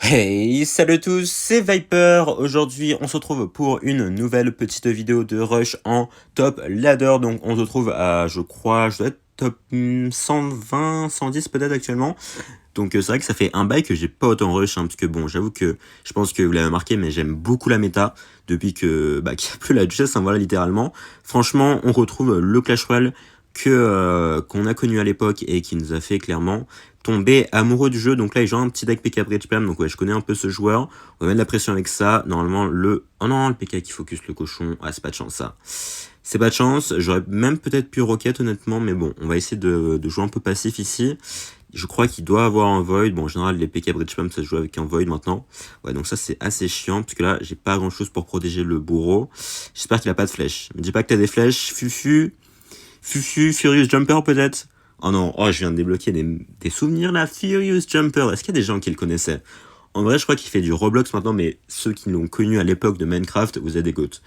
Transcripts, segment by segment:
Hey, salut à tous, c'est Viper. Aujourd'hui, on se retrouve pour une nouvelle petite vidéo de Rush en top ladder. Donc, on se retrouve à, je dois être top 120, 110 peut-être actuellement. Donc, c'est vrai que ça fait un bail que j'ai pas autant Rush, hein, parce que bon, j'avoue que je pense que vous l'avez remarqué, mais j'aime beaucoup la méta depuis que qu'il n'y a plus la duchesse, hein, voilà, littéralement. Franchement, on retrouve le Clash Royale qu'on a connu à l'époque et qui nous a fait clairement tomber amoureux du jeu. Donc là, il joue un petit deck PK Bridge Spam. Donc ouais, je connais un peu ce joueur. On va mettre de la pression avec ça. Normalement, oh non, le PK qui focus le cochon. Ah, c'est pas de chance, ça. C'est pas de chance. J'aurais même peut-être pu Rocket, honnêtement. Mais bon, on va essayer de jouer un peu passif ici. Je crois qu'il doit avoir un Void. Bon, en général, les PK Bridge Spam, ça se joue avec un Void maintenant. Ouais, donc ça, c'est assez chiant. Parce que là, j'ai pas grand-chose pour protéger le bourreau. J'espère qu'il a pas de flèches. Me dis pas que t'as des flèches. Fufu, Furious Jumper peut-être. Oh non, oh je viens de débloquer des souvenirs là, Furious Jumper. Est-ce qu'il y a des gens qui le connaissaient? En vrai, je crois qu'il fait du Roblox maintenant, mais ceux qui l'ont connu à l'époque de Minecraft, vous êtes des goats.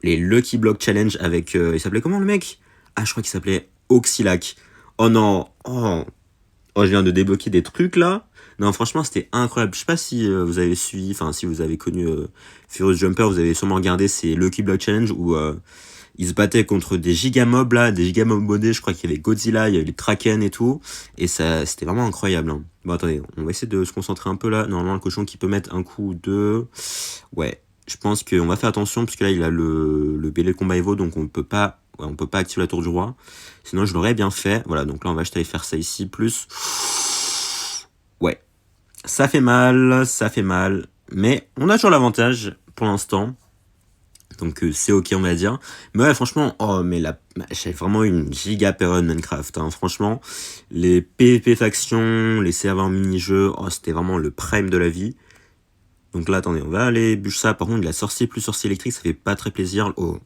Les Lucky Block Challenge avec... il s'appelait comment le mec? Ah, je crois qu'il s'appelait Oxylac. Oh non, oh, je viens de débloquer des trucs là. Non, franchement, c'était incroyable. Je sais pas si vous avez suivi, enfin, si vous avez connu Furious Jumper, vous avez sûrement regardé ces Lucky Block Challenge où ils se battaient contre des gigamobs là, des gigamobs modés. Je crois qu'il y avait Godzilla, il y avait les Kraken et tout. Et ça, c'était vraiment incroyable. Hein. Bon, attendez, on va essayer de se concentrer un peu là. Normalement, le cochon qui peut mettre un coup de... Ouais, je pense qu'on va faire attention parce que là, il a le Bélé de combat Evo, donc on peut pas... Ouais, on peut pas activer la tour du roi. Sinon, je l'aurais bien fait. Voilà, donc là, on va juste aller faire ça ici. Plus... Ouais, ça fait mal, ça fait mal. Mais on a toujours l'avantage pour l'instant. Donc c'est ok on va dire. Mais ouais franchement, oh mais j'ai vraiment une giga période Minecraft. Hein. Franchement, les PvP factions, les serveurs mini-jeux, oh c'était vraiment le prime de la vie. Donc là attendez, on va aller bûcher ça. Par contre la sorcier plus sorcier électrique, ça fait pas très plaisir. Oh,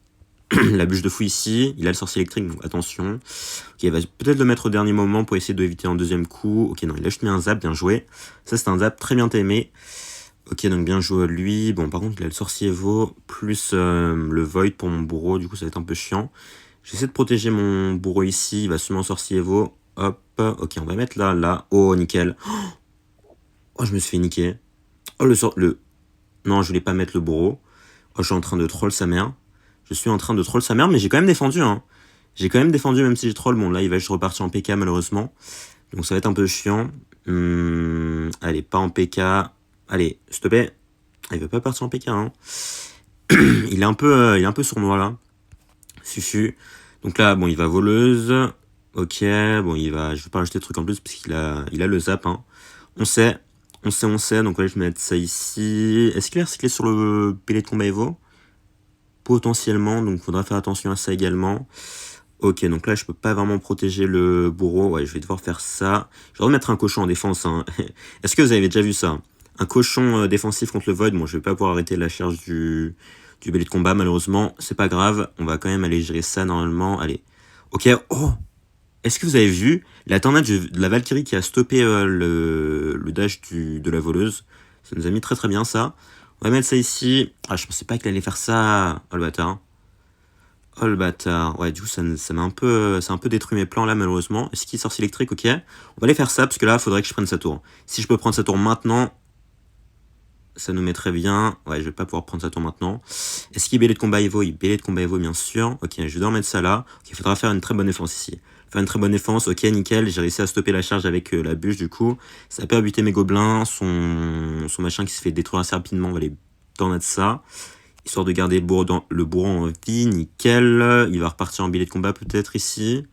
la bûche de fou ici, il a le sorcier électrique, donc attention. Ok, il va peut-être le mettre au dernier moment pour essayer d'éviter un deuxième coup. Ok non, il a juste mis un zap, bien joué. Ça c'est un zap très bien aimé. Ok, donc bien joué à lui. Bon, par contre, il a le sorcier Evo, plus le Void pour mon bourreau. Du coup, ça va être un peu chiant. J'essaie de protéger mon bourreau ici. Il va sûrement sorcier Evo. Hop. Ok, on va mettre là, là. Oh, nickel. Oh, je me suis fait niquer. Oh, Non, je voulais pas mettre le bourreau. Oh, je suis en train de troll sa mère. Je suis en train de troll sa mère, mais j'ai quand même défendu, hein. J'ai quand même défendu, même si j'ai troll. Bon, là, il va juste repartir en PK, malheureusement. Donc, ça va être un peu chiant. Allez, pas en PK. Allez, s'il te plaît. Il veut pas partir en PK, hein. il est un peu sournois là. Fufu. Donc là, bon, il va voleuse. Ok, bon, je vais pas rajouter de trucs en plus parce il a le zap, hein. On sait. Donc ouais, je vais mettre ça ici. Est-ce qu'il est recyclé sur le pélé de combat Evo? Potentiellement, donc faudra faire attention à ça également. Ok, donc là, je peux pas vraiment protéger le bourreau. Ouais, je vais devoir faire ça. Je vais remettre un cochon en défense, hein. Est-ce que vous avez déjà vu ça? Un cochon défensif contre le Void. Bon, je vais pas pouvoir arrêter la charge du bélé de combat, malheureusement. C'est pas grave. On va quand même aller gérer ça normalement. Allez. Ok. Oh! Est-ce que vous avez vu la tornade de la Valkyrie qui a stoppé le dash de la voleuse? Ça nous a mis très très bien ça. On va mettre ça ici. Ah, je pensais pas qu'il allait faire ça. Oh le bâtard. Oh le bâtard. Ouais, du coup, ça m'a un peu détruit mes plans là, malheureusement. Est-ce qu'il sorcier électrique? Ok. On va aller faire ça parce que là, il faudrait que je prenne sa tour. Si je peux prendre sa tour maintenant, ça nous mettrait bien. Ouais, je vais pas pouvoir prendre sa tour maintenant. Est-ce qu'il bélé de combat Evo? Il bélé de combat Evo, bien sûr. Ok, je dois remettre ça là. Ok, il faudra faire une très bonne défense ici. Faire une très bonne défense. Ok, nickel. J'ai réussi à stopper la charge avec la bûche, du coup. Ça a pas buté mes gobelins. Son machin qui se fait détruire assez rapidement. On va aller tornade ça. Histoire de garder le bourreau en vie. Nickel. Il va repartir en bélé de combat peut-être ici.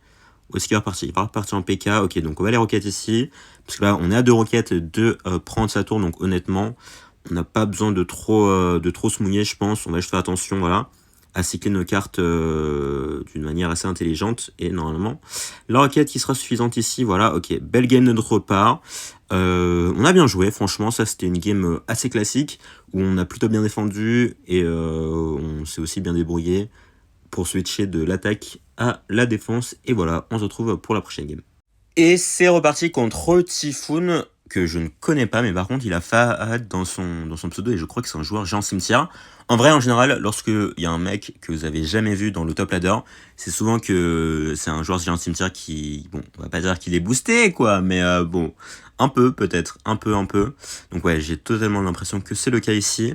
Où est-ce qu'il va repartir? Il va repartir en PK. Ok, donc on va les roquettes ici. Parce que là, on est à 2 roquettes de prendre sa tour. Donc honnêtement, on n'a pas besoin de trop se mouiller, je pense. On va juste faire attention, voilà, à cycler nos cartes d'une manière assez intelligente. Et normalement, la roquette qui sera suffisante ici, voilà. Ok, belle game de notre part. On a bien joué, franchement. Ça, c'était une game assez classique où on a plutôt bien défendu et on s'est aussi bien débrouillé pour switcher de l'attaque à la défense. Et voilà, on se retrouve pour la prochaine game. Et c'est reparti contre Typhoon. que je ne connais pas, mais par contre, il a Fahad dans son pseudo, et je crois que c'est un joueur Jean Cimetière. En vrai, en général, lorsque il y a un mec que vous avez jamais vu dans le top ladder, c'est souvent que c'est un joueur Jean Cimetière qui, bon, on va pas dire qu'il est boosté, quoi, mais bon, un peu, peut-être, un peu. Donc ouais, j'ai totalement l'impression que c'est le cas ici.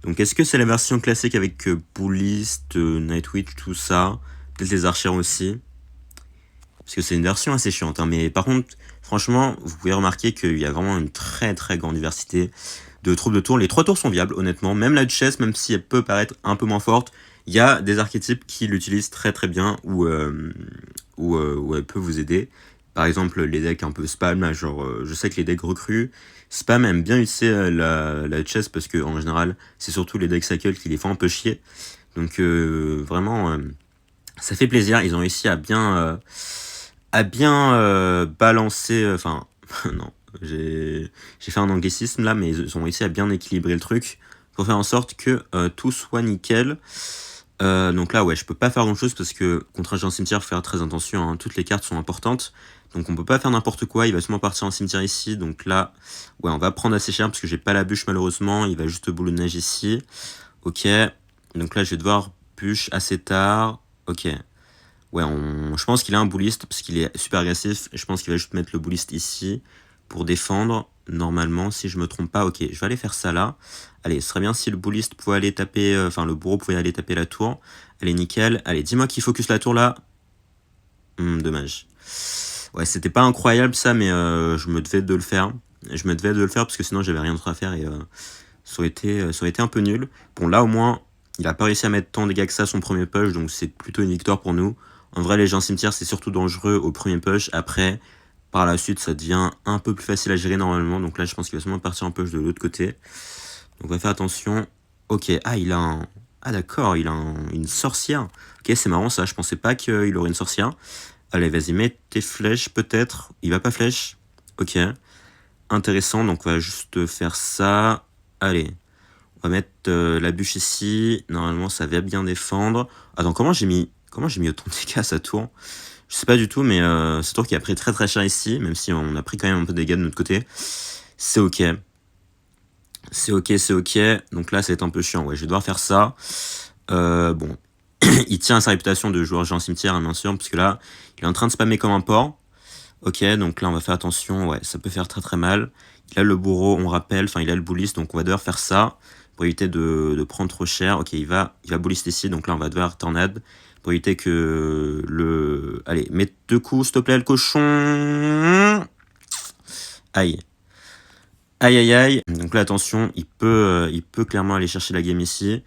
Donc est-ce que c'est la version classique avec Bullist, Nightwitch, tout ça, peut-être les archers aussi, parce que c'est une version assez chiante, hein. Mais par contre, franchement, vous pouvez remarquer qu'il y a vraiment une très grande diversité de troupes de tours. Les 3 tours sont viables, honnêtement. Même la Duchesse, même si elle peut paraître un peu moins forte, il y a des archétypes qui l'utilisent très bien, où elle peut vous aider. Par exemple, les decks un peu spam, là, genre, je sais que les decks recrues, spam aime bien utiliser la Duchesse, parce que en général, c'est surtout les decks cycle qui les font un peu chier. Donc vraiment, ça fait plaisir. Ils ont réussi à bien balancer, enfin, non, j'ai fait un anglicisme là, mais ils ont réussi à bien équilibrer le truc pour faire en sorte que tout soit nickel. Donc là, ouais, je peux pas faire grand chose parce que contre un géant cimetière, faut faire très attention, hein, toutes les cartes sont importantes. Donc on peut pas faire n'importe quoi, il va sûrement partir en cimetière ici. Donc là, ouais, on va prendre assez cher parce que j'ai pas la bûche malheureusement, il va juste boule de neige ici. Ok, donc là je vais devoir bûche assez tard. Ok, ouais, je pense qu'il a un bullist parce qu'il est super agressif. Je pense qu'il va juste mettre le bullist ici pour défendre. Normalement, si je me trompe pas, ok, je vais aller faire ça là. Allez, ce serait bien si le bullist pouvait aller taper, enfin le bourreau pouvait aller taper la tour. Allez, nickel. Allez, dis-moi qu'il focus la tour là. Dommage. Ouais, c'était pas incroyable ça, mais je me devais de le faire. Je me devais de le faire parce que sinon j'avais rien d'autre à faire et ça aurait été un peu nul. Bon, là au moins, il a pas réussi à mettre tant de dégâts que ça son premier push, donc c'est plutôt une victoire pour nous. En vrai, les gens cimetières, c'est surtout dangereux au premier push. Après, par la suite, ça devient un peu plus facile à gérer normalement. Donc là, je pense qu'il va seulement partir en push de l'autre côté. Donc on va faire attention. Ok, il a un... Ah d'accord, il a une sorcière. Ok, c'est marrant ça, je pensais pas qu'il aurait une sorcière. Allez, vas-y, mets tes flèches peut-être. Il va pas flèche. Ok, intéressant, donc on va juste faire ça. Allez, on va mettre la bûche ici. Normalement, ça va bien défendre. Attends, comment j'ai mis autant de dégâts à sa tour? Je sais pas du tout, mais cette tour qui a pris très cher ici, même si on a pris quand même un peu de dégâts de notre côté. C'est ok. C'est ok. Donc là, ça va être un peu chiant. Ouais, je vais devoir faire ça. Bon, il tient à sa réputation de joueur géant cimetière, hein, bien sûr, parce que là, il est en train de spammer comme un porc. Ok, donc là, on va faire attention. Ouais, ça peut faire très mal. Il a le bourreau, on rappelle. Enfin, il a le bullist, donc on va devoir faire ça pour éviter de prendre trop cher. Ok, il va bullist ici, donc là, on va devoir tornade pour éviter que le... Allez, mets 2 coups, s'il te plaît, le cochon. Aïe. Aïe. Donc là, attention, il peut clairement aller chercher la game ici.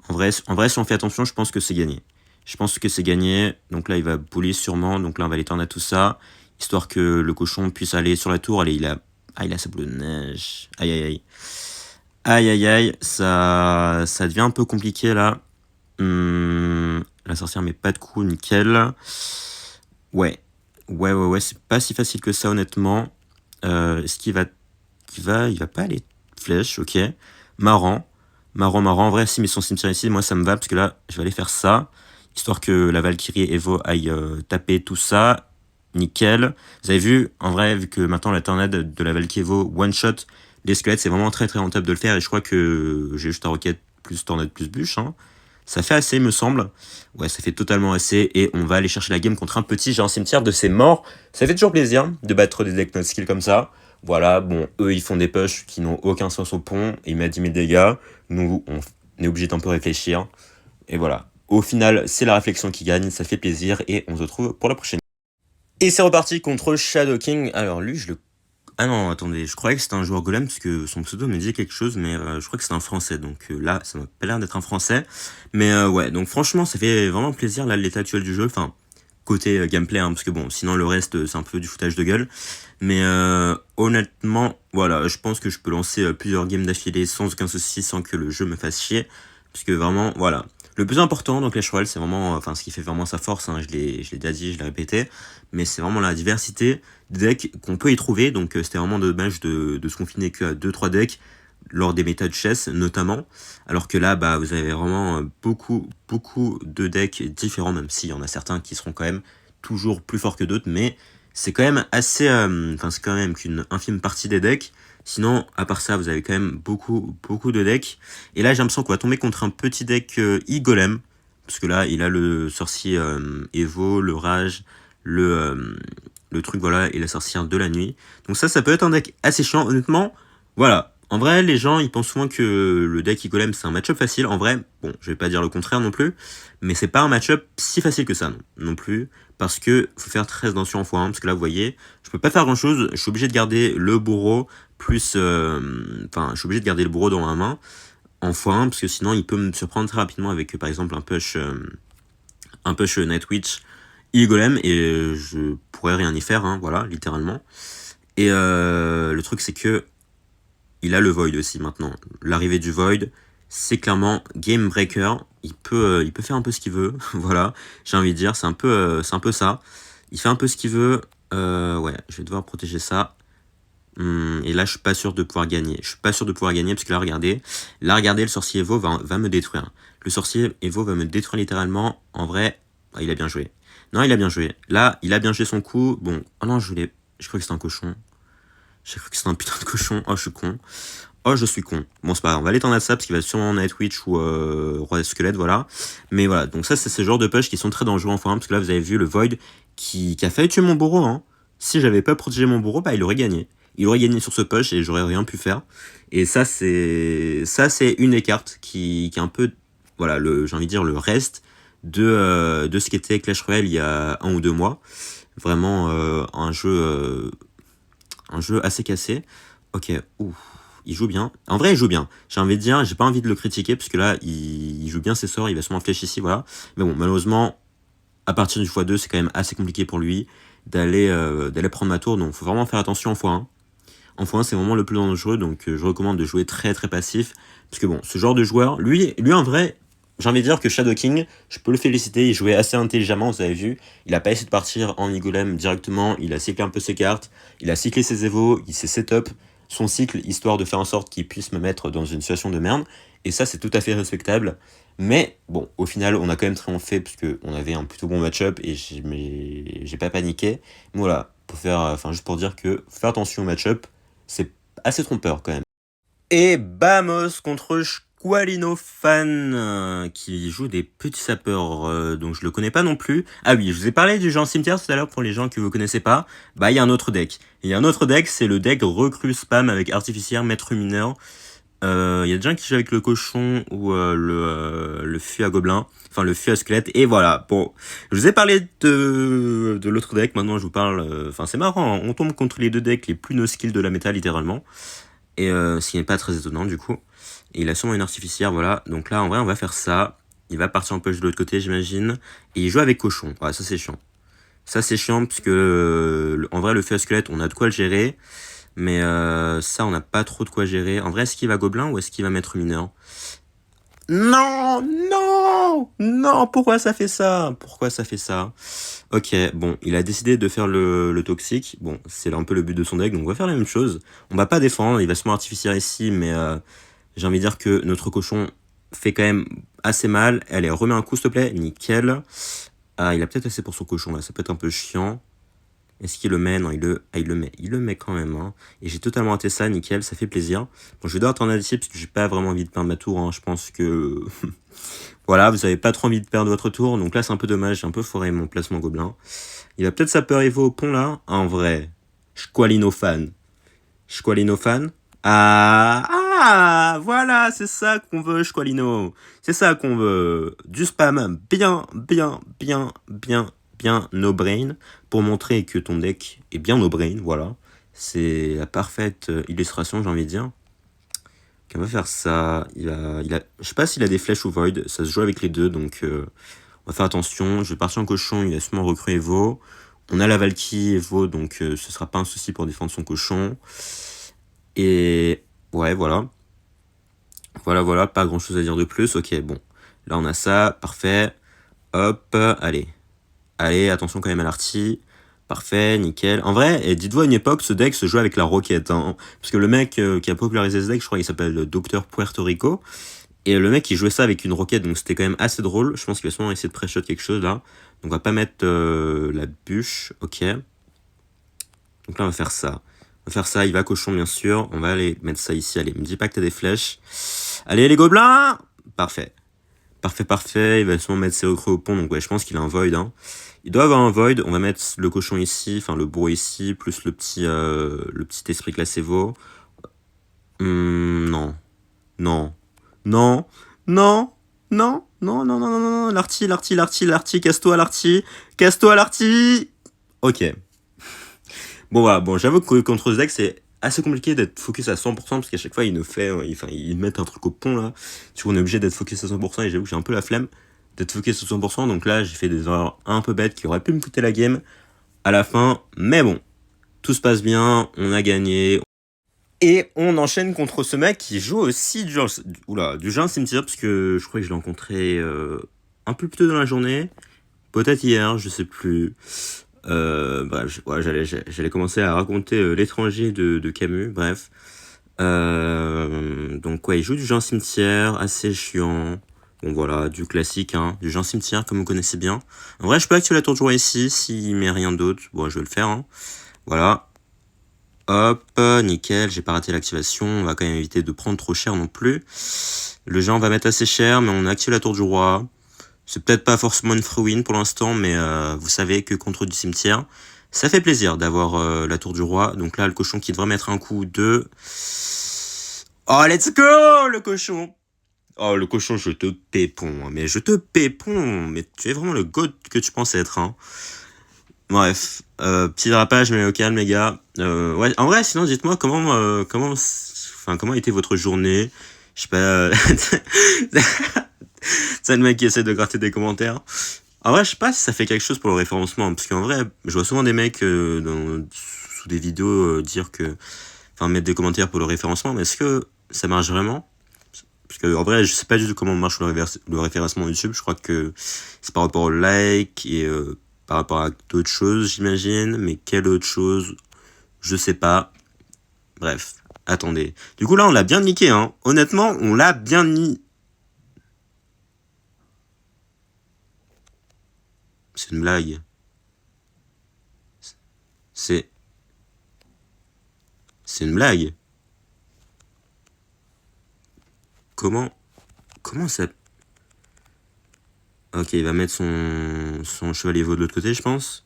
En vrai, si on fait attention, je pense que c'est gagné. Je pense que c'est gagné. Donc là, il va bully sûrement. Donc là, on va aller tornade tout ça, histoire que le cochon puisse aller sur la tour. Allez, il a sa boule de neige. Aïe. Ça devient un peu compliqué là. La sorcière met pas de coup, nickel. Ouais, c'est pas si facile que ça honnêtement. Est-ce qu'il va pas aller flèche, ok. Marrant. En vrai, si, mais son cimetière ici, moi ça me va parce que là, je vais aller faire ça. Histoire que la Valkyrie Evo aille taper tout ça. Nickel. Vous avez vu, en vrai, vu que maintenant la tornade de la Valkyrie Evo one shot les squelettes, c'est vraiment très rentable de le faire. Et je crois que j'ai juste un roquette plus tornade plus bûche, hein. Ça fait assez, me semble. Ouais, ça fait totalement assez. Et on va aller chercher la game contre un petit géant cimetière de ses morts. Ça fait toujours plaisir de battre des decks no skill comme ça. Voilà, bon, eux, ils font des pushs qui n'ont aucun sens au pont. Ils mettent 10 000 dégâts. Nous, on est obligé d'un peu réfléchir. Et voilà. Au final, c'est la réflexion qui gagne. Ça fait plaisir. Et on se retrouve pour la prochaine. Et c'est reparti contre Shadow King. Alors lui, Ah non, attendez, je croyais que c'était un joueur golem parce que son pseudo me disait quelque chose, mais je crois que c'est un français, donc là, ça m'a pas l'air d'être un français. Mais ouais, donc franchement, ça fait vraiment plaisir, là, l'état actuel du jeu, enfin, côté gameplay, hein, parce que bon, sinon le reste, c'est un peu du foutage de gueule. Mais honnêtement, voilà, je pense que je peux lancer plusieurs games d'affilée sans aucun souci, sans que le jeu me fasse chier, parce que vraiment, voilà. Le plus important dans Clash Royale, c'est vraiment, enfin, ce qui fait vraiment sa force, hein, je l'ai déjà dit, je l'ai répété, mais c'est vraiment la diversité des decks qu'on peut y trouver. Donc c'était vraiment dommage de se confiner qu'à 2-3 decks lors des méta de chess notamment, alors que là bah vous avez vraiment beaucoup de decks différents, même s'il y en a certains qui seront quand même toujours plus forts que d'autres, mais c'est quand même assez... Enfin, c'est quand même qu'une infime partie des decks. Sinon, à part ça, vous avez quand même beaucoup de decks. Et là, j'ai l'impression qu'on va tomber contre un petit deck E-Golem. Parce que là, il a le sorcier Evo, le Rage, le truc, voilà, et la sorcière de la nuit. Donc ça peut être un deck assez chiant, honnêtement. Voilà. En vrai, les gens, ils pensent souvent que le deck E-Golem, c'est un match-up facile. En vrai, bon, je vais pas dire le contraire non plus. Mais c'est pas un match-up si facile que ça, non plus. Parce que faut faire très attention en x1. Parce que là, vous voyez, je peux pas faire grand-chose. Je suis obligé de garder le bourreau plus... Enfin, je suis obligé de garder le bourreau dans ma main en x1. Parce que sinon, il peut me surprendre très rapidement avec, par exemple, un push Nightwitch E-Golem. Et je pourrais rien y faire, hein, voilà, littéralement. Et le truc, c'est que il a le Void aussi maintenant. L'arrivée du Void, c'est clairement game breaker. Il peut faire un peu ce qu'il veut. Voilà, j'ai envie de dire, c'est un peu ça. Il fait un peu ce qu'il veut. Ouais, je vais devoir protéger ça. Et là, je suis pas sûr de pouvoir gagner. Je suis pas sûr de pouvoir gagner parce que là, regardez, le sorcier Evo va me détruire. Le sorcier Evo va me détruire littéralement. En vrai, il a bien joué. Non, il a bien joué. Là, il a bien joué son coup. Bon, oh non, je crois que c'était un cochon. J'ai cru que c'était un putain de cochon. Oh, je suis con. Oh, je suis con. Bon, c'est pas grave. On va l'étendre à ça parce qu'il va sûrement en Nightwitch ou Roi Squelette, voilà. Mais voilà. Donc, ça, c'est ce genre de push qui sont très dangereux en x1 parce que là, vous avez vu le Void qui a failli tuer mon bourreau. Hein. Si j'avais pas protégé mon bourreau, bah, il aurait gagné. Il aurait gagné sur ce push et j'aurais rien pu faire. Et ça, c'est une des cartes qui est un peu, voilà, j'ai envie de dire, le reste de ce qu'était Clash Royale il y a 1 ou 2 mois. Vraiment un jeu assez cassé. Ok, ouf, il joue bien. En vrai, il joue bien. J'ai envie de dire, j'ai pas envie de le critiquer, parce que là, il joue bien ses sorts, il va sûrement flèche ici, voilà. Mais bon, malheureusement, à partir du x2, c'est quand même assez compliqué pour lui d'aller prendre ma tour, donc faut vraiment faire attention en x1. En x1, c'est vraiment le plus dangereux, donc je recommande de jouer très très passif, parce que bon, ce genre de joueur, lui en vrai, j'ai envie de dire que Shadow King, je peux le féliciter, il jouait assez intelligemment, vous avez vu. Il a pas essayé de partir en E-Golem directement, il a cyclé un peu ses cartes, il a cyclé ses Evo, il s'est setup son cycle, histoire de faire en sorte qu'il puisse me mettre dans une situation de merde. Et ça, c'est tout à fait respectable. Mais bon, au final, on a quand même triomphé, parce qu'on avait un plutôt bon match-up, et j'ai pas paniqué. Mais voilà, juste pour dire que faire attention au match-up, c'est assez trompeur quand même. Et Bamos contre Squalino Fan, qui joue des petits sapeurs, donc je le connais pas non plus. Ah oui, je vous ai parlé du genre cimetière tout à l'heure pour les gens que vous connaissez pas. Bah, il y a un autre deck. Il y a un autre deck, c'est le deck recrue spam avec artificière, maître mineur. Il y a des gens qui jouent avec le cochon ou le fût à gobelin, enfin le fût à squelette, et voilà. Bon, je vous ai parlé de l'autre deck, maintenant je vous parle, enfin c'est marrant, hein. On tombe contre les deux decks les plus no-skill de la méta, littéralement. Et ce qui n'est pas très étonnant du coup. Et il a sûrement une artificière, voilà. Donc là, en vrai, on va faire ça. Il va partir en push de l'autre côté, j'imagine. Et il joue avec cochon. Ouais, ça c'est chiant. Ça c'est chiant parce que en vrai, le feu à squelette, on a de quoi le gérer. Mais ça, on n'a pas trop de quoi gérer. En vrai, est-ce qu'il va gobelin ou est-ce qu'il va mettre mineur? Non, non, non, pourquoi ça fait ça? Pourquoi ça fait ça? Ok, bon, il a décidé de faire le toxique. Bon, c'est un peu le but de son deck, donc on va faire la même chose. On va pas défendre, il va se artificier ici, mais j'ai envie de dire que notre cochon fait quand même assez mal. Allez, remets un coup, s'il te plaît, nickel. Ah, il a peut-être assez pour son cochon, là, ça peut être un peu chiant. Est-ce qu'il le met? Non, il le met. Il le met quand même, hein. Et j'ai totalement raté ça, nickel, ça fait plaisir. Bon, je vais devoir attendre ici parce que j'ai pas vraiment envie de perdre ma tour, hein. Je pense que... voilà, vous avez pas trop envie de perdre votre tour. Donc là, c'est un peu dommage, j'ai un peu foré mon placement gobelin. Il va peut-être sapeur Evo au pont, là. En vrai. Squalino fan. Squalino fan. Ah, voilà, c'est ça qu'on veut, Squalino. C'est ça qu'on veut. Du spam bien no brain pour montrer que ton deck est bien no brain, voilà. C'est la parfaite illustration, j'ai envie de dire. On va faire ça. Je sais pas s'il a des flèches ou void, ça se joue avec les deux, donc on va faire attention. Je vais partir en cochon, il a sûrement recruté Evo. On a la Valky Evo, donc ce sera pas un souci pour défendre son cochon. Et ouais, voilà. Voilà, pas grand chose à dire de plus. Ok, bon. Là, on a ça, parfait. Hop, allez. Allez, attention quand même à l'arty. Parfait, nickel. En vrai, et dites-vous à une époque, ce deck se jouait avec la roquette. Hein, parce que le mec qui a popularisé ce deck, je crois qu'il s'appelle Docteur Puerto Rico. Et le mec, il jouait ça avec une roquette, donc c'était quand même assez drôle. Je pense qu'il va sûrement essayer de pré-shot quelque chose là. Donc on va pas mettre la bûche, ok. Donc là, on va faire ça. On va faire ça, il va cochon, bien sûr. On va aller mettre ça ici. Allez, me dis pas que t'as des flèches. Allez, les gobelins! Parfait. Parfait, parfait. Il va sûrement mettre ses recrues au pont. Donc ouais, je pense qu'il a un void. Hein. Il doit avoir un void. On va mettre le cochon ici, enfin le bourreau ici, plus le petit esprit classé veau. Non. Non. Non. Non. Non. Non, non, non, non, non, l'arty, casse-toi, l'arty. Casse-toi, l'arty. Ok. Bon, voilà, bon, j'avoue que contre ce deck, c'est assez compliqué d'être focus à 100% parce qu'à chaque fois, il nous fait, ils mettent un truc au pont là. Du coup, on est obligé d'être focus à 100% et j'avoue que j'ai un peu la flemme d'être focus à 100%. Donc là, j'ai fait des erreurs un peu bêtes qui auraient pu me coûter la game à la fin. Mais bon, tout se passe bien, on a gagné. Et on enchaîne contre ce mec qui joue aussi du Géant Cimetière, parce que je crois que je l'ai rencontré un peu plus tôt dans la journée. Peut-être hier, je sais plus. J'allais commencer à raconter l'étranger de Camus, bref. Donc ouais, il joue du Géant Cimetière, assez chiant. Bon voilà, du classique, hein, du Géant Cimetière comme vous connaissez bien. En vrai, je peux activer la tour de joie ici, s'il met rien d'autre. Bon, je vais le faire, hein. Voilà. Hop, nickel, j'ai pas raté l'activation. On va quand même éviter de prendre trop cher non plus. Le géant va mettre assez cher, mais on active la tour du roi. C'est peut-être pas forcément une free win pour l'instant, mais vous savez que contre du cimetière, ça fait plaisir d'avoir la tour du roi. Donc là, le cochon qui devrait mettre un coup de... Oh, let's go, le cochon! Oh, le cochon, je te pépon. Mais je te pépon. Mais tu es vraiment le god que tu penses être, hein. Bref, petit drapage, mais au calme, les gars. Ouais, en vrai, sinon, dites-moi comment était votre journée. Je sais pas. C'est le mec qui essaie de gratter des commentaires. En vrai, je sais pas si ça fait quelque chose pour le référencement, parce qu'en vrai, je vois souvent des mecs sous des vidéos mettre des commentaires pour le référencement, mais est-ce que ça marche vraiment? Parce que en vrai, je sais pas du tout comment marche le référencement YouTube. Je crois que c'est par rapport au like et par rapport à d'autres choses, j'imagine. Mais quelle autre chose? Je sais pas. Bref, attendez. Du coup, là, on l'a bien niqué, hein. Honnêtement, on l'a bien niqué. C'est une blague. C'est une blague. Comment ça... Ok, il va mettre son chevalier veau de l'autre côté, je pense.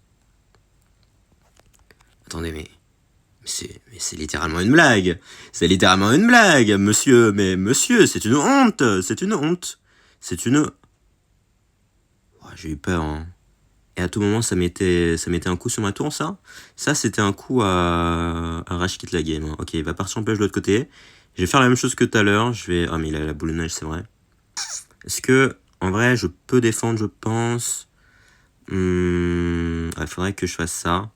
Attendez, mais c'est littéralement une blague. C'est littéralement une blague, monsieur. Mais monsieur, c'est une honte. C'est une honte. C'est une... Oh, j'ai eu peur, hein. Et à tout moment, ça mettait un coup sur ma tour, ça. Ça, c'était un coup à rage quitte la game. Hein. Ok, il va partir en pêche de l'autre côté. Je vais faire la même chose que tout à l'heure. Ah, mais il a la boule de neige, c'est vrai. Est-ce que, en vrai, je peux défendre, je pense. Il faudrait que je fasse ça.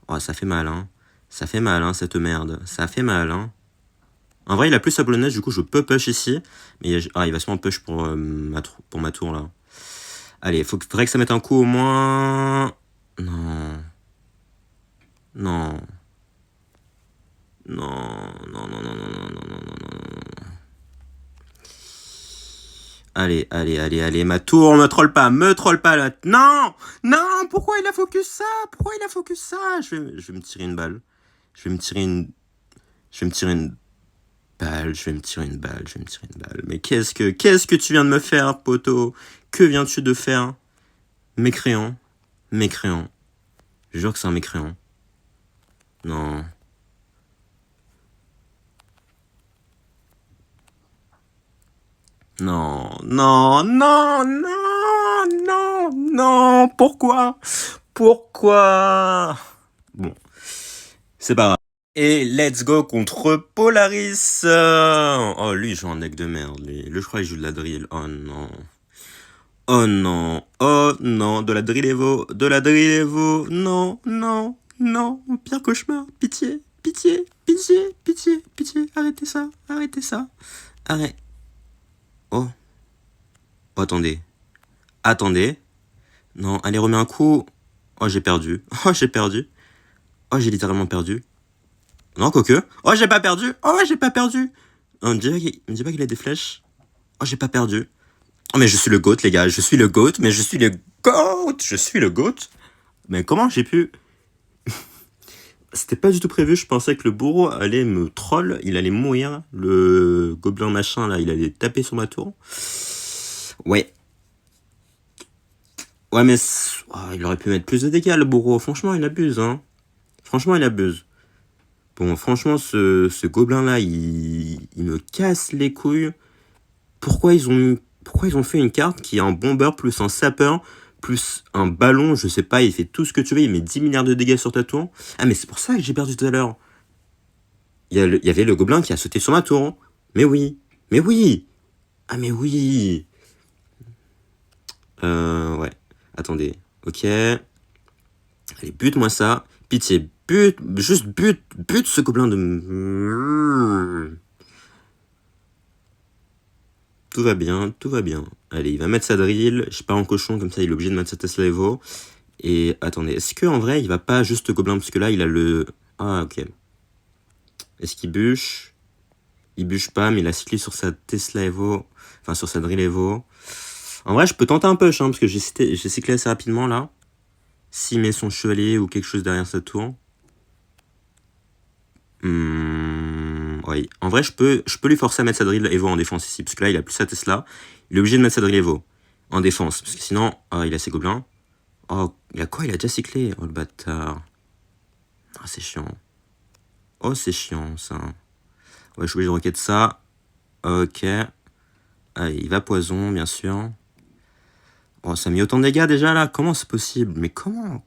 Oh, ça fait mal, hein. Ça fait mal, hein, cette merde. Ça fait mal, hein. En vrai, il a plus sa boule de neige, du coup, je peux push ici. Mais il va sûrement push pour ma tour, là. Allez, faudrait que ça mette un coup au moins... Non. Non. Non. Non, non, non, non, non, non, non, non, non. Allez, ma tour, me troll pas là. Non! Non! Pourquoi il a focus ça? Je vais me tirer une balle. Je vais me tirer une balle. Mais qu'est-ce que tu viens de me faire, poteau? Que viens-tu de faire? Mécréant. Je jure que c'est un mécréant. Non. Non. Pourquoi? Bon, c'est pas grave. Et let's go contre Polaris. Oh, lui, il joue un deck de merde, lui. Je crois qu'il joue de la drill. Oh non. De la drill Evo. Non. Pire cauchemar. Pitié. Arrêtez ça. Arrête. Oh, attendez. Non, allez, remets un coup. Oh, j'ai perdu. Oh, j'ai littéralement perdu. Non, quoique. Oh, j'ai pas perdu. On me dit pas qu'il a des flèches. Oh, j'ai pas perdu. Oh, mais je suis le GOAT, les gars. Je suis le GOAT. Mais comment j'ai pu... c'était pas du tout prévu. Je pensais que le bourreau allait me troll. Il allait mourir. Le gobelin machin, là, il allait taper sur ma tour. Ouais. Ouais, mais il aurait pu mettre plus de dégâts, le bourreau. Franchement, il abuse, hein. Franchement, il abuse. Bon, franchement, ce gobelin-là, il me casse les couilles. Pourquoi ils ont fait une carte qui est un bomber plus un sapeur plus un ballon, je sais pas, il fait tout ce que tu veux, il met 10 milliards de dégâts sur ta tour. Ah, mais c'est pour ça que j'ai perdu tout à l'heure. Il y avait le gobelin qui a sauté sur ma tour. Mais oui. Mais oui. Ah, mais oui. Ouais. Attendez. Ok. Allez, bute-moi ça. Pitié, juste bute ce gobelin de... Tout va bien, tout va bien. Allez, il va mettre sa drill. Je pars en cochon, comme ça il est obligé de mettre sa Tesla Evo. Et attendez, est-ce qu'en vrai il va pas juste gobelin, parce que là il a le... Ah, ok. Est-ce qu'il bûche? Il bûche pas, mais il a cyclé sur sa Tesla Evo. Enfin, sur sa drill Evo. En vrai, je peux tenter un push, hein, parce que j'ai cyclé assez rapidement là. S'il met son chevalier ou quelque chose derrière sa tour. Oui. En vrai, je peux lui forcer à mettre sa drill Evo en défense ici. Parce que là, il a plus sa Tesla. Il est obligé de mettre sa drill Evo en défense. Parce que sinon, il a ses gobelins. Oh, il a quoi? Il a déjà cyclé. Oh, le bâtard. Ah, c'est chiant. Oh, c'est chiant, ça. Ouais, je suis obligé de rocket ça. Ok. Allez, il va poison, bien sûr. Oh, ça a mis autant de dégâts déjà, là. Comment c'est possible? Mais comment?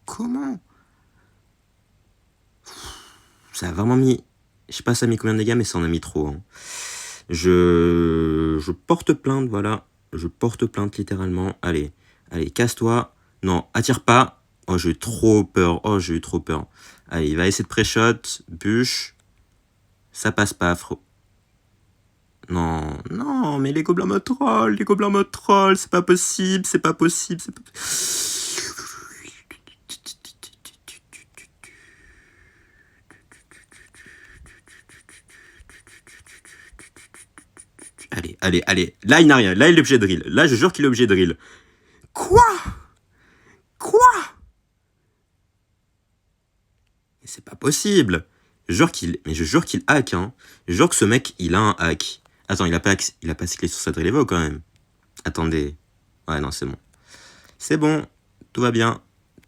Ça a vraiment mis... Je sais pas ça a mis combien de dégâts, mais ça en a mis trop. Hein. Je porte plainte, voilà. Je porte plainte, littéralement. Allez, casse-toi. Non, attire pas. Oh, j'ai eu trop peur. Allez, il va essayer de pré-shot. Bûche. Ça passe pas, Non, mais les gobelins me trollent. C'est pas possible. Allez. Là, il n'a rien. Là, il est obligé de drill. Là, je jure qu'il est obligé de drill. Quoi? Mais c'est pas possible. Je jure qu'il hack, hein. Je jure que ce mec, il a un hack. Attends, il a pas cyclé sur sa drill Evo, quand même. Attendez. Ouais, non, c'est bon. C'est bon. Tout va bien.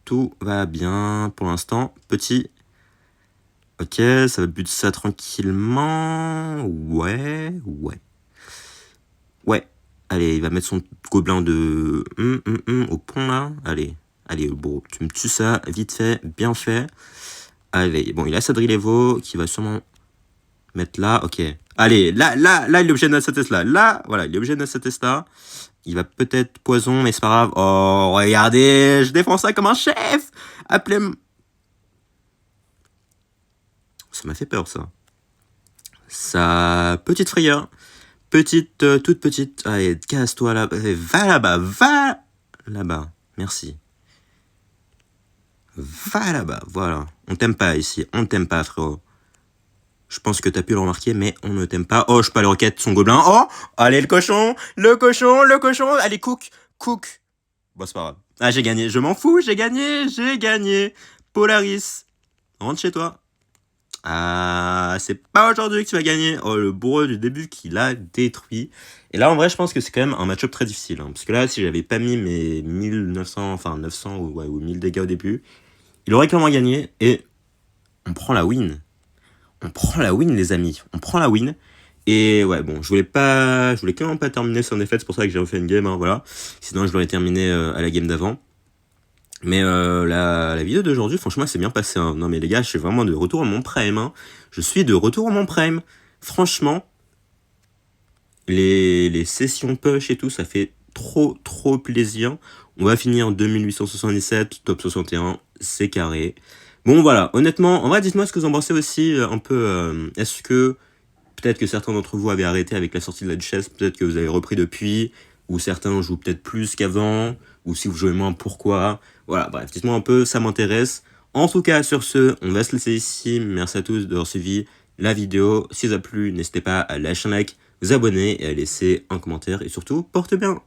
Pour l'instant. Petit. Ok, ça va buter ça tranquillement. Ouais. Allez, il va mettre son gobelin de... au pont, là. Allez, bon, tu me tues ça, vite fait, bien fait. Allez, bon, il a sa drill Evo, qui va sûrement mettre là, ok. Allez, là, il est obligé de mettre sa Tesla. Là, voilà, il est obligé de mettre sa Tesla. Il va peut-être poison, mais c'est pas grave. Oh, regardez, je défends ça comme un chef. Appelez-moi... Ça m'a fait peur, ça. Sa petite frayeur. Toute petite. Allez, casse-toi là. Va là-bas. Merci. Va là-bas, voilà. On t'aime pas ici, frérot. Je pense que t'as pu le remarquer, mais on ne t'aime pas. Oh, je peux aller rocket son gobelin. Oh, allez, le cochon. Allez, cook. Bon, c'est pas grave. Ah, j'ai gagné, je m'en fous, j'ai gagné. Polaris, rentre chez toi. Ah, c'est pas aujourd'hui que tu vas gagner. Oh, le bourreau du début qui l'a détruit. Et là, en vrai, je pense que c'est quand même un match-up très difficile. Hein, parce que là, si j'avais pas mis mes 1900, enfin 900 ou 1000 dégâts au début, il aurait clairement gagné. Et on prend la win. Les amis. On prend la win. Et ouais, bon, je voulais clairement pas terminer sur une défaite. C'est pour ça que j'ai refait une game, hein, voilà. Sinon, je l'aurais terminé à la game d'avant. Mais la vidéo d'aujourd'hui, franchement, c'est bien passé. Hein. Non mais les gars, je suis vraiment de retour à mon prime. Hein. Je suis de retour à mon prime. Franchement, les sessions push et tout, ça fait trop plaisir. On va finir 2877, top 61, c'est carré. Bon voilà, honnêtement, en vrai, dites-moi ce que vous en pensez aussi un peu. Est-ce que peut-être que certains d'entre vous avaient arrêté avec la sortie de la Duchesse, peut-être que vous avez repris depuis, ou certains jouent peut-être plus qu'avant, ou si vous jouez moins, pourquoi. Voilà, bref, dites-moi un peu, ça m'intéresse. En tout cas, sur ce, on va se laisser ici. Merci à tous d'avoir suivi la vidéo. Si ça vous a plu, n'hésitez pas à lâcher un like, vous abonner et à laisser un commentaire. Et surtout, porte bien.